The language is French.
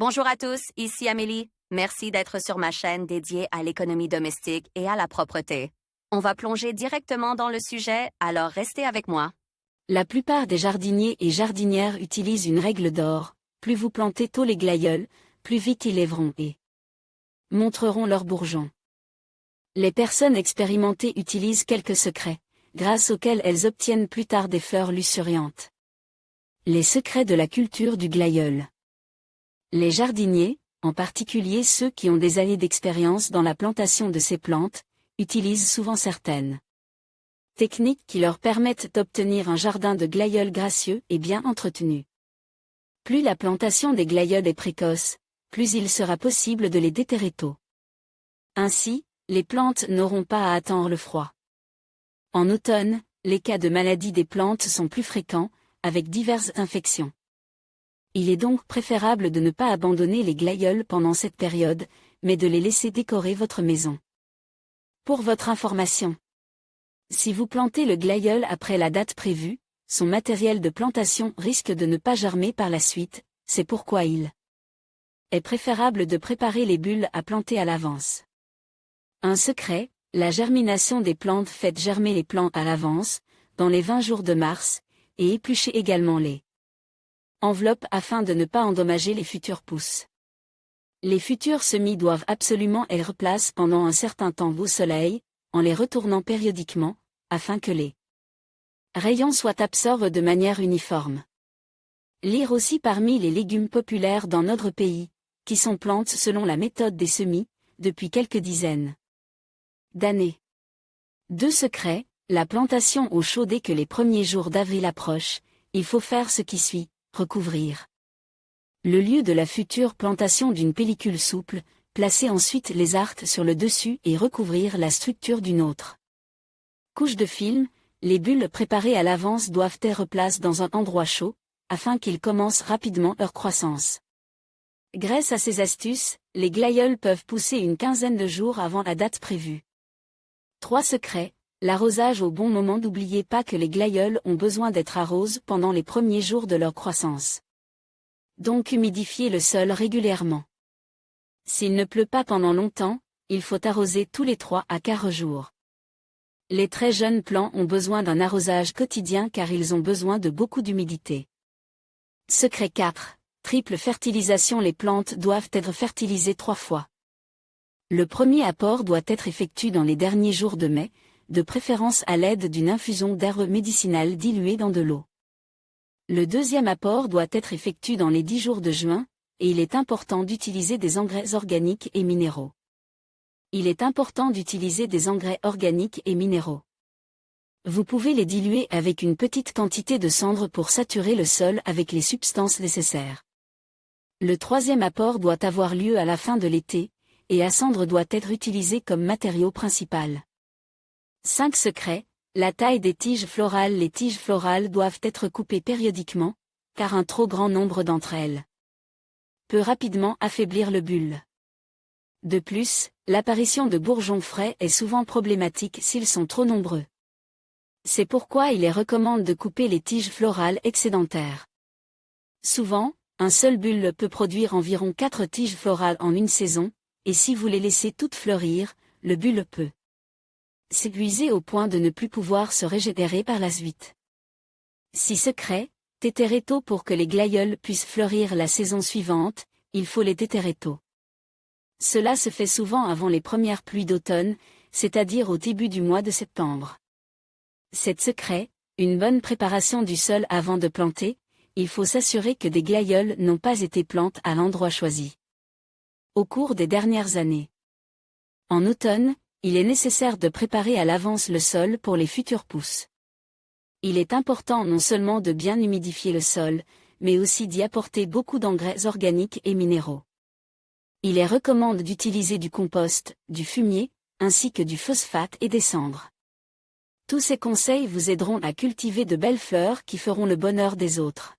Bonjour à tous, ici Amélie. Merci d'être sur ma chaîne dédiée à l'économie domestique et à la propreté. On va plonger directement dans le sujet, alors restez avec moi. La plupart des jardiniers et jardinières utilisent une règle d'or. Plus vous plantez tôt les glaïeuls, plus vite ils lèveront et montreront leurs bourgeons. Les personnes expérimentées utilisent quelques secrets, grâce auxquels elles obtiennent plus tard des fleurs luxuriantes. Les secrets de la culture du glaïeul. Les jardiniers, en particulier ceux qui ont des années d'expérience dans la plantation de ces plantes, utilisent souvent certaines techniques qui leur permettent d'obtenir un jardin de glaïeuls gracieux et bien entretenu. Plus la plantation des glaïeuls est précoce, plus il sera possible de les déterrer tôt. Ainsi, les plantes n'auront pas à attendre le froid. En automne, les cas de maladie des plantes sont plus fréquents, avec diverses infections. Il est donc préférable de ne pas abandonner les glaïeuls pendant cette période, mais de les laisser décorer votre maison. Pour votre information, si vous plantez le glaïeul après la date prévue, son matériel de plantation risque de ne pas germer par la suite, c'est pourquoi il est préférable de préparer les bulles à planter à l'avance. Un secret, la germination des plantes. Faites germer les plants à l'avance, dans les 20 jours de mars, et épluchez également les enveloppes afin de ne pas endommager les futures pousses. Les futurs semis doivent absolument être placés pendant un certain temps au soleil, en les retournant périodiquement, afin que les rayons soient absorbés de manière uniforme. Lire aussi parmi les légumes populaires dans notre pays, qui sont plantes selon la méthode des semis, depuis quelques dizaines d'années. 2 secrets, la plantation au chaud. Dès que les premiers jours d'avril approchent, il faut faire ce qui suit, recouvrir le lieu de la future plantation d'une pellicule souple, placer ensuite les arcs sur le dessus et recouvrir la structure d'une autre couche de film. Les bulles préparées à l'avance doivent être placées dans un endroit chaud, afin qu'ils commencent rapidement leur croissance. Grâce à ces astuces, les glaïeuls peuvent pousser une quinzaine de jours avant la date prévue. 3 secrets, l'arrosage au bon moment. N'oubliez pas que les glaïeuls ont besoin d'être arrosés pendant les premiers jours de leur croissance. Donc humidifiez le sol régulièrement. S'il ne pleut pas pendant longtemps, il faut arroser tous les 3 à 4 jours. Les très jeunes plants ont besoin d'un arrosage quotidien car ils ont besoin de beaucoup d'humidité. Secret 4. Triple fertilisation. Les plantes doivent être fertilisées 3 fois. Le premier apport doit être effectué dans les derniers jours de mai, de préférence à l'aide d'une infusion d'herbes médicinales diluées dans de l'eau. Le deuxième apport doit être effectué dans les 10 jours de juin, et il est important d'utiliser des engrais organiques et minéraux. Vous pouvez les diluer avec une petite quantité de cendre pour saturer le sol avec les substances nécessaires. Le troisième apport doit avoir lieu à la fin de l'été, et la cendre doit être utilisée comme matériau principal. 5 secrets, la taille des tiges florales. Les tiges florales doivent être coupées périodiquement, car un trop grand nombre d'entre elles peut rapidement affaiblir le bulbe. De plus, l'apparition de bourgeons frais est souvent problématique s'ils sont trop nombreux. C'est pourquoi il est recommandé de couper les tiges florales excédentaires. Souvent, un seul bulbe peut produire environ 4 tiges florales en une saison, et si vous les laissez toutes fleurir, le bulbe peut s'épuiser au point de ne plus pouvoir se régénérer par la suite. 6 secrets, déterrer tôt. Pour que les glaïeuls puissent fleurir la saison suivante, il faut les déterrer tôt. Cela se fait souvent avant les premières pluies d'automne, c'est-à-dire au début du mois de septembre. 7 secrets, une bonne préparation du sol avant de planter. Il faut s'assurer que des glaïeuls n'ont pas été plantés à l'endroit choisi au cours des dernières années. En automne, il est nécessaire de préparer à l'avance le sol pour les futures pousses. Il est important non seulement de bien humidifier le sol, mais aussi d'y apporter beaucoup d'engrais organiques et minéraux. Il est recommandé d'utiliser du compost, du fumier, ainsi que du phosphate et des cendres. Tous ces conseils vous aideront à cultiver de belles fleurs qui feront le bonheur des autres.